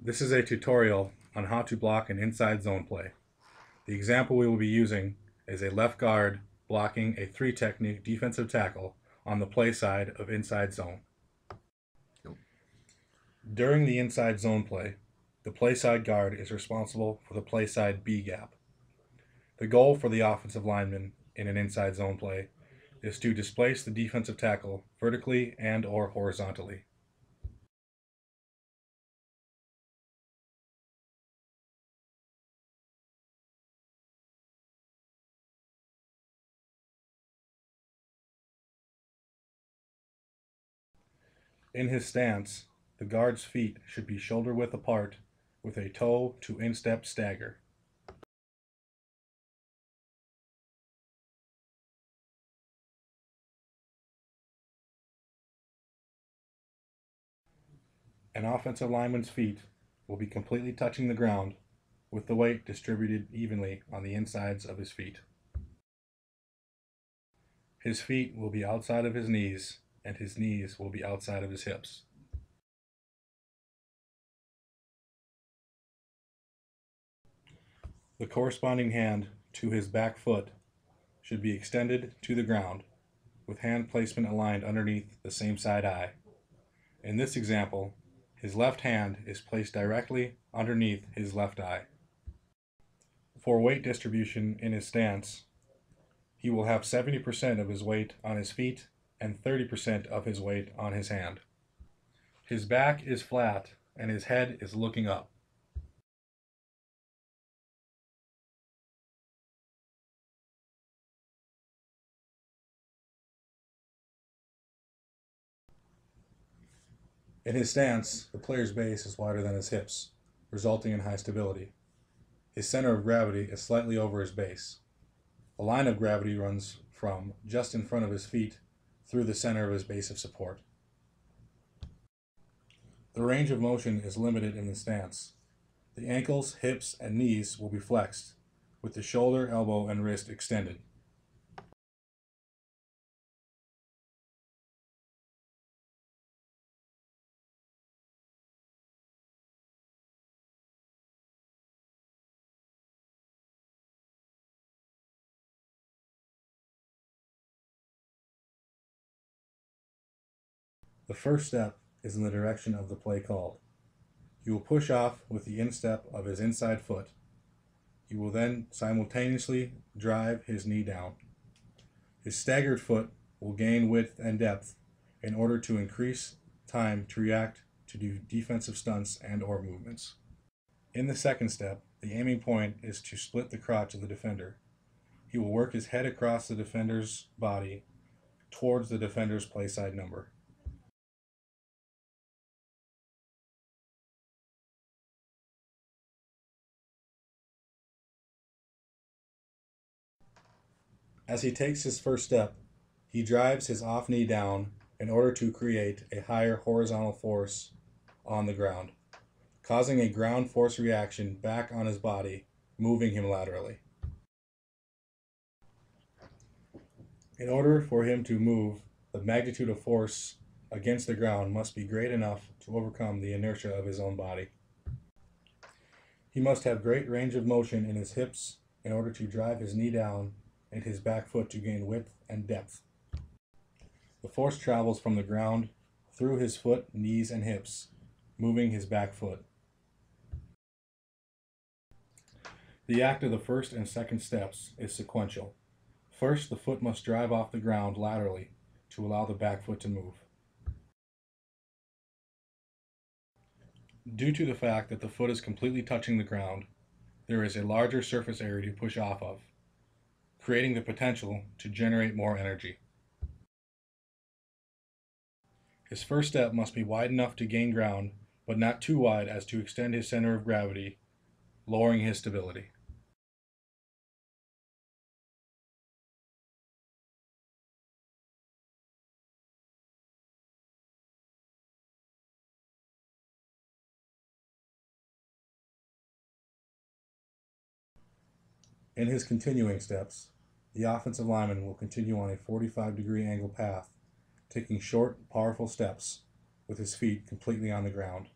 This is a tutorial on how to block an inside zone play. The example we will be using is a left guard blocking a 3 technique defensive tackle on the play side of inside zone. During the inside zone play, the play side guard is responsible for the play side B gap. The goal for the offensive lineman in an inside zone play is to displace the defensive tackle vertically and or horizontally. In his stance, the guard's feet should be shoulder width apart with a toe to instep stagger. An offensive lineman's feet will be completely touching the ground with the weight distributed evenly on the insides of his feet. His feet will be outside of his knees and his knees will be outside of his hips. The corresponding hand to his back foot should be extended to the ground with hand placement aligned underneath the same side eye. In this example, his left hand is placed directly underneath his left eye. For weight distribution in his stance, he will have 70% of his weight on his feet and 30% of his weight on his hand. His back is flat and his head is looking up. In his stance, the player's base is wider than his hips, resulting in high stability. His center of gravity is slightly over his base. A line of gravity runs from just in front of his feet through the center of his base of support. The range of motion is limited in the stance. The ankles, hips, and knees will be flexed, with the shoulder, elbow, and wrist extended. The first step is in the direction of the play called. He will push off with the instep of his inside foot. He will then simultaneously drive his knee down. His staggered foot will gain width and depth in order to increase time to react to defensive stunts and or movements. In the second step, the aiming point is to split the crotch of the defender. He will work his head across the defender's body towards the defender's play side number. As he takes his first step, he drives his off knee down in order to create a higher horizontal force on the ground, causing a ground force reaction back on his body, moving him laterally. In order for him to move, the magnitude of force against the ground must be great enough to overcome the inertia of his own body. He must have great range of motion in his hips in order to drive his knee down and his back foot to gain width and depth. The force travels from the ground through his foot, knees, and hips, moving his back foot. The act of the first and second steps is sequential. First, the foot must drive off the ground laterally to allow the back foot to move. Due to the fact that the foot is completely touching the ground, there is a larger surface area to push off of, creating the potential to generate more energy. His first step must be wide enough to gain ground, but not too wide as to extend his center of gravity, lowering his stability. In his continuing steps, the offensive lineman will continue on a 45-degree angle path, taking short, powerful steps with his feet completely on the ground.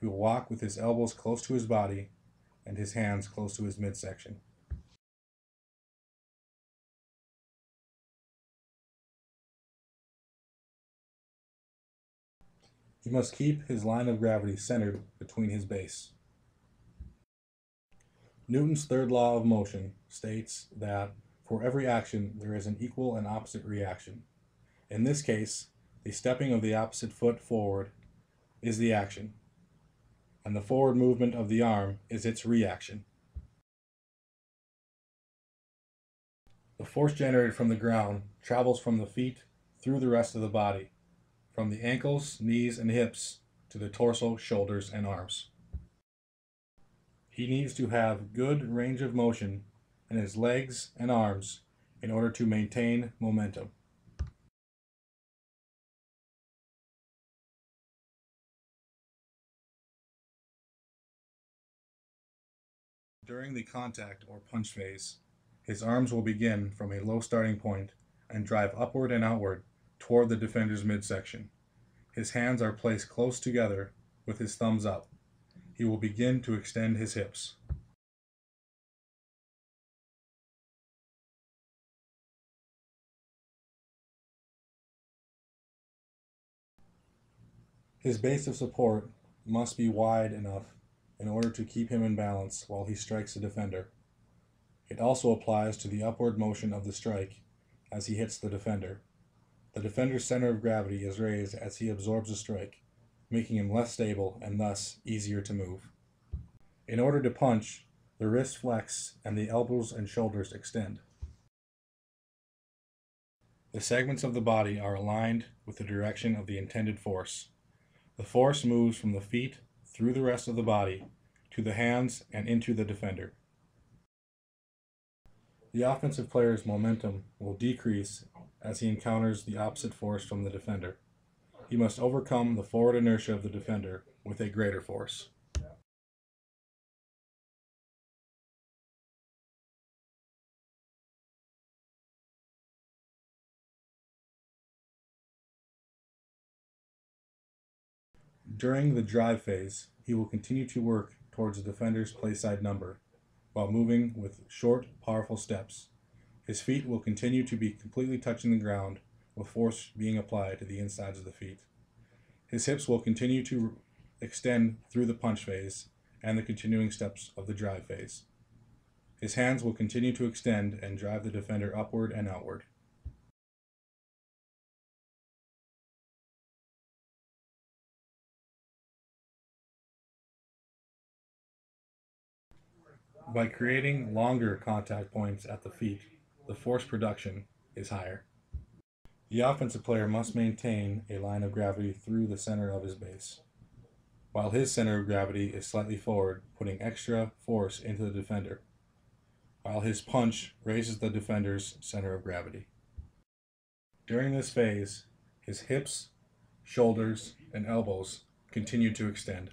He will walk with his elbows close to his body and his hands close to his midsection. He must keep his line of gravity centered between his base. Newton's third law of motion states that for every action there is an equal and opposite reaction. In this case, the stepping of the opposite foot forward is the action, and the forward movement of the arm is its reaction. The force generated from the ground travels from the feet through the rest of the body, from the ankles, knees, and hips to the torso, shoulders, and arms. He needs to have good range of motion in his legs and arms in order to maintain momentum. During the contact or punch phase, his arms will begin from a low starting point and drive upward and outward toward the defender's midsection. His hands are placed close together with his thumbs up. He will begin to extend his hips. His base of support must be wide enough in order to keep him in balance while he strikes the defender. It also applies to the upward motion of the strike as he hits the defender. The defender's center of gravity is raised as he absorbs the strike, making him less stable and thus easier to move. In order to punch, the wrists flex and the elbows and shoulders extend. The segments of the body are aligned with the direction of the intended force. The force moves from the feet through the rest of the body to the hands and into the defender. The offensive player's momentum will decrease as he encounters the opposite force from the defender. He must overcome the forward inertia of the defender with a greater force. During the drive phase, he will continue to work towards the defender's playside number, while moving with short, powerful steps. His feet will continue to be completely touching the ground, with force being applied to the insides of the feet. His hips will continue to extend through the punch phase and the continuing steps of the drive phase. His hands will continue to extend and drive the defender upward and outward. By creating longer contact points at the feet, the force production is higher. The offensive player must maintain a line of gravity through the center of his base, while his center of gravity is slightly forward, putting extra force into the defender, while his punch raises the defender's center of gravity. During this phase, his hips, shoulders, and elbows continue to extend.